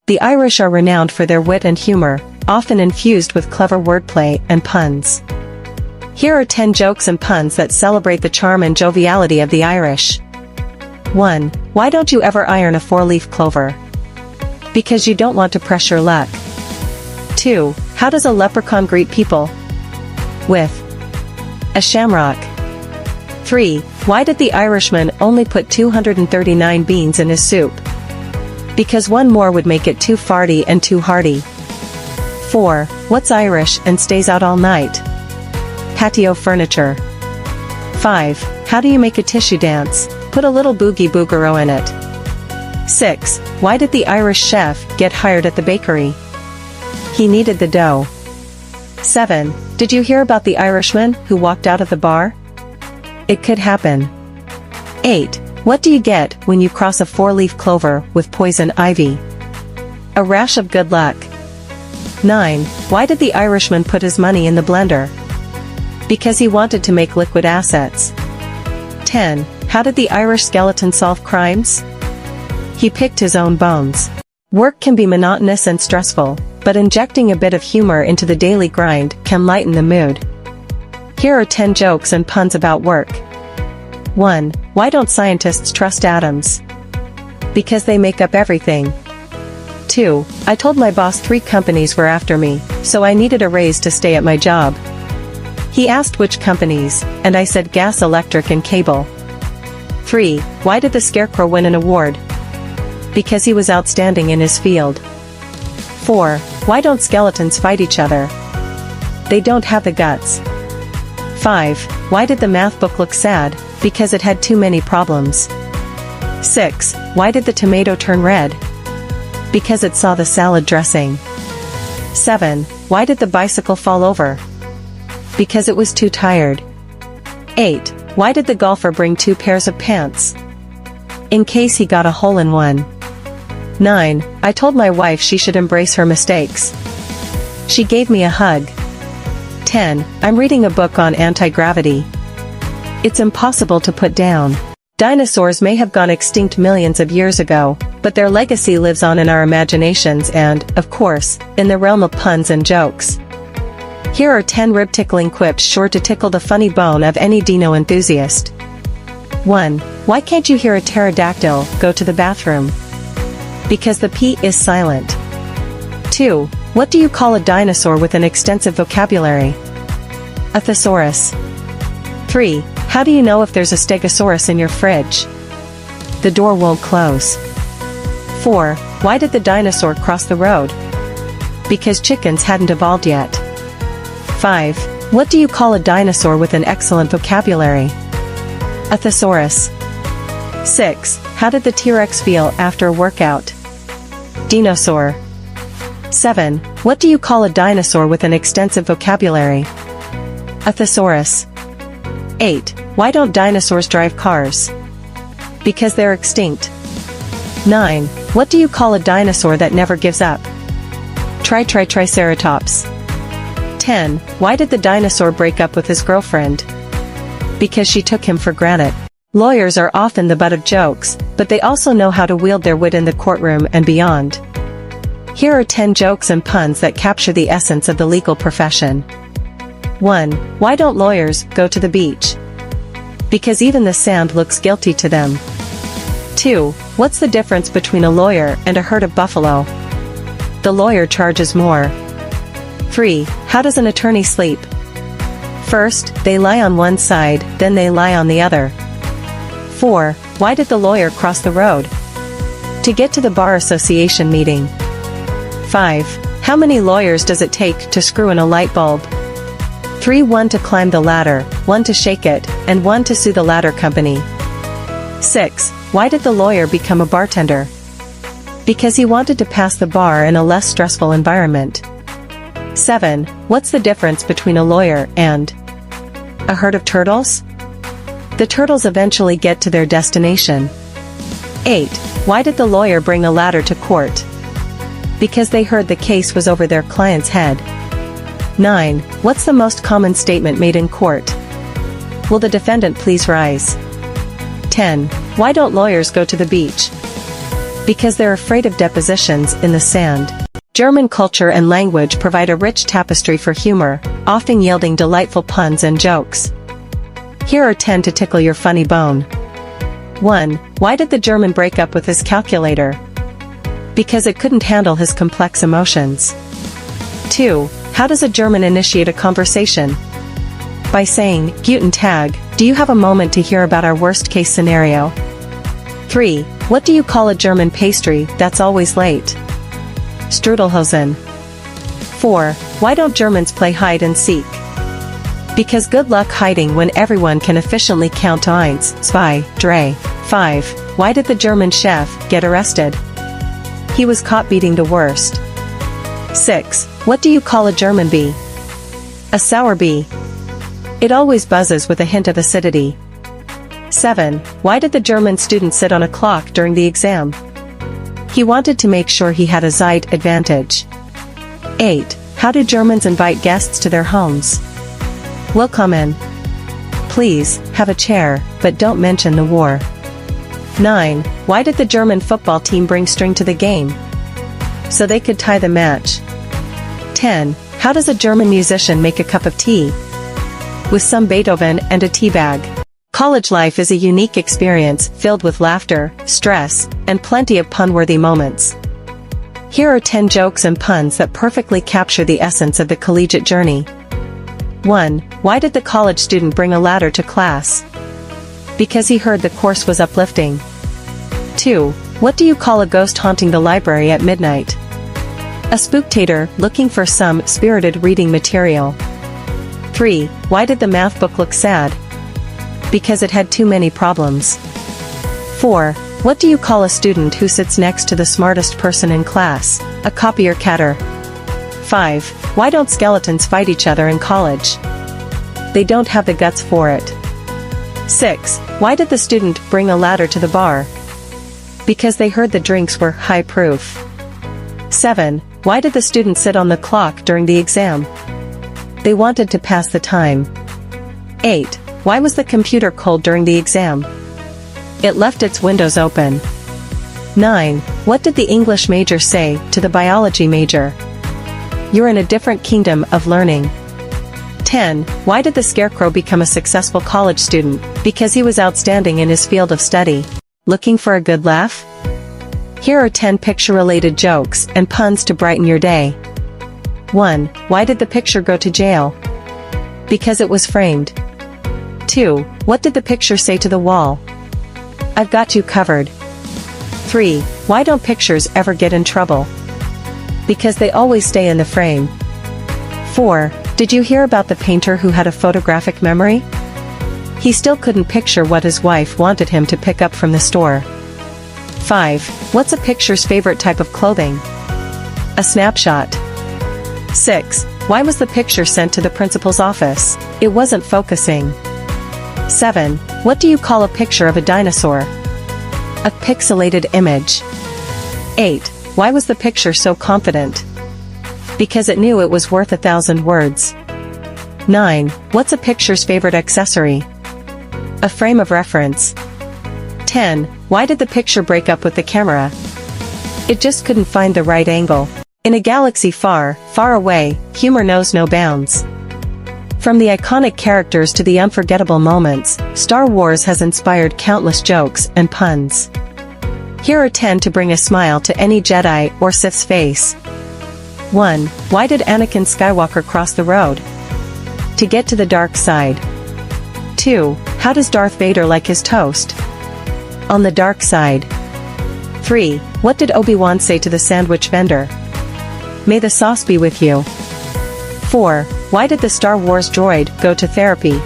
The Irish are renowned for their wit and humor, often infused with clever wordplay and puns. Here are 10 jokes and puns that celebrate the charm and joviality of the Irish. 1. Why don't you ever iron a 4-leaf clover? Because you don't want to press your luck. 2. How does a leprechaun greet people? With a shamrock. 3. Why did the Irishman only put 239 beans in his soup? Because one more would make it too farty and too hearty. 4. What's Irish and stays out all night? Patio furniture. 5. How do you make a tissue dance? Put a little boogie boogero in it. 6. Why did the Irish chef get hired at the bakery? He needed the dough. 7. Did you hear about the Irishman who walked out of the bar? It could happen. 8. What do you get when you cross a 4-leaf clover with poison ivy? A rash of good luck. 9. Why did the Irishman put his money in the blender? Because he wanted to make liquid assets. 10. How did the Irish skeleton solve crimes? He picked his own bones. Work can be monotonous and stressful, but injecting a bit of humor into the daily grind can lighten the mood. Here are 10 jokes and puns about work. 1. Why don't scientists trust atoms? Because they make up everything. 2. I told my boss 3 companies were after me, so I needed a raise to stay at my job. He asked which companies, and I said gas, electric and cable. 3. Why did the Scarecrow win an award? Because he was outstanding in his field. 4. Why don't skeletons fight each other? They don't have the guts. 5. Why did the math book look sad? Because it had too many problems. 6. Why did the tomato turn red? Because it saw the salad dressing. 7. Why did the bicycle fall over? Because it was too tired. 8. Why did the golfer bring 2 pairs of pants? In case he got a hole-in-one. 9. I told my wife she should embrace her mistakes. She gave me a hug. 10. I'm reading a book on anti-gravity. It's impossible to put down. Dinosaurs may have gone extinct millions of years ago, but their legacy lives on in our imaginations and, of course, in the realm of puns and jokes. Here are 10 rib-tickling quips sure to tickle the funny bone of any dino enthusiast. 1. Why can't you hear a pterodactyl go to the bathroom? Because the P is silent. 2. What do you call a dinosaur with an extensive vocabulary? A thesaurus. 3. How do you know if there's a stegosaurus in your fridge? The door won't close. 4. Why did the dinosaur cross the road? Because chickens hadn't evolved yet. 5. What do you call a dinosaur with an excellent vocabulary? A thesaurus. 6. How did the T-Rex feel after a workout? Dinosaur. 7. What do you call a dinosaur with an extensive vocabulary? A thesaurus. 8. Why don't dinosaurs drive cars? Because they're extinct. 9. What do you call a dinosaur that never gives up? Triceratops. 10. Why did the dinosaur break up with his girlfriend? Because she took him for granted. Lawyers are often the butt of jokes, but they also know how to wield their wit in the courtroom and beyond. Here are 10 jokes and puns that capture the essence of the legal profession. 1. Why don't lawyers go to the beach? Because even the sand looks guilty to them. 2. What's the difference between a lawyer and a herd of buffalo? The lawyer charges more. 3. How does an attorney sleep? First, they lie on one side, then they lie on the other. 4. Why did the lawyer cross the road? To get to the bar association meeting. 5. How many lawyers does it take to screw in a light bulb? 3. 1 to climb the ladder, 1 to shake it, and 1 to sue the ladder company. 6. Why did the lawyer become a bartender? Because he wanted to pass the bar in a less stressful environment. 7. What's the difference between a lawyer and a herd of turtles? The turtles eventually get to their destination. 8. Why did the lawyer bring a ladder to court? Because they heard the case was over their client's head. 9. What's the most common statement made in court? Will the defendant please rise? 10. Why don't lawyers go to the beach? Because they're afraid of depositions in the sand. German culture and language provide a rich tapestry for humor, often yielding delightful puns and jokes. Here are 10 to tickle your funny bone. 1. Why did the German break up with his calculator? Because it couldn't handle his complex emotions. 2. How does a German initiate a conversation? By saying, Guten Tag, do you have a moment to hear about our worst-case scenario? 3. What do you call a German pastry that's always late? Strudelhosen. 4. Why don't Germans play hide and seek? Because good luck hiding when everyone can efficiently count eins, zwei, drei. 5. Why did the German chef get arrested? He was caught beating the worst. 6. What do you call a German bee? A sour bee. It always buzzes with a hint of acidity. 7. Why did the German student sit on a clock during the exam? He wanted to make sure he had a Zeit advantage. 8. How do Germans invite guests to their homes? Willkommen. Please, have a chair, but don't mention the war. 9. Why did the German football team bring string to the game? So they could tie the match. 10. How does a German musician make a cup of tea? With some Beethoven and a tea bag. College life is a unique experience filled with laughter, stress, and plenty of pun-worthy moments. Here are 10 jokes and puns that perfectly capture the essence of the collegiate journey. 1. Why did the college student bring a ladder to class? Because he heard the course was uplifting. 2. What do you call a ghost haunting the library at midnight? A spooktator looking for some spirited reading material. 3. Why did the math book look sad? Because it had too many problems. 4. What do you call a student who sits next to the smartest person in class? A copier catter. 5. Why don't skeletons fight each other in college? They don't have the guts for it. 6. Why did the student bring a ladder to the bar? Because they heard the drinks were high proof. 7. Why did the student sit on the clock during the exam? They wanted to pass the time. 8. Why was the computer cold during the exam? It left its windows open. 9. What did the English major say to the biology major? You're in a different kingdom of learning. 10. Why did the scarecrow become a successful college student? Because he was outstanding in his field of study. Looking for a good laugh? Here are 10 picture-related jokes and puns to brighten your day. 1. Why did the picture go to jail? Because it was framed. 2. What did the picture say to the wall? I've got you covered. 3. Why don't pictures ever get in trouble? Because they always stay in the frame. 4. Did you hear about the painter who had a photographic memory? He still couldn't picture what his wife wanted him to pick up from the store. 5. What's a picture's favorite type of clothing? A snapshot. 6. Why was the picture sent to the principal's office? It wasn't focusing. 7. What do you call a picture of a dinosaur? A pixelated image. 8. Why was the picture so confident? Because it knew it was worth 1,000 words. 9. What's a picture's favorite accessory? A frame of reference. 10. Why did the picture break up with the camera? It just couldn't find the right angle. In a galaxy far, far away, humor knows no bounds. From the iconic characters to the unforgettable moments, Star Wars has inspired countless jokes and puns. Here are 10 to bring a smile to any Jedi or Sith's face. 1. Why did Anakin Skywalker cross the road? To get to the dark side. 2. How does Darth Vader like his toast? On the dark side. 3. What did Obi-Wan say to the sandwich vendor? May the sauce be with you. 4. Why did the Star Wars droid go to therapy?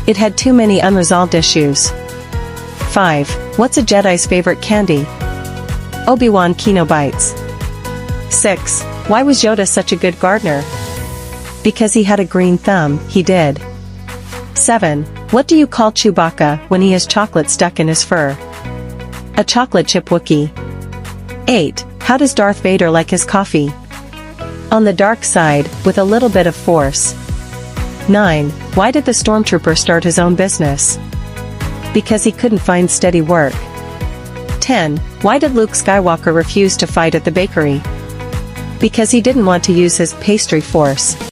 It had too many unresolved issues. 5. What's a Jedi's favorite candy? Obi-Wan Kino Bites. 6. Why was Yoda such a good gardener? Because he had a green thumb, he did. 7. What do you call Chewbacca when he has chocolate stuck in his fur? A chocolate chip Wookiee. 8. How does Darth Vader like his coffee? On the dark side, with a little bit of force. 9. Why did the stormtrooper start his own business? Because he couldn't find steady work. 10. Why did Luke Skywalker refuse to fight at the bakery? Because he didn't want to use his pastry force.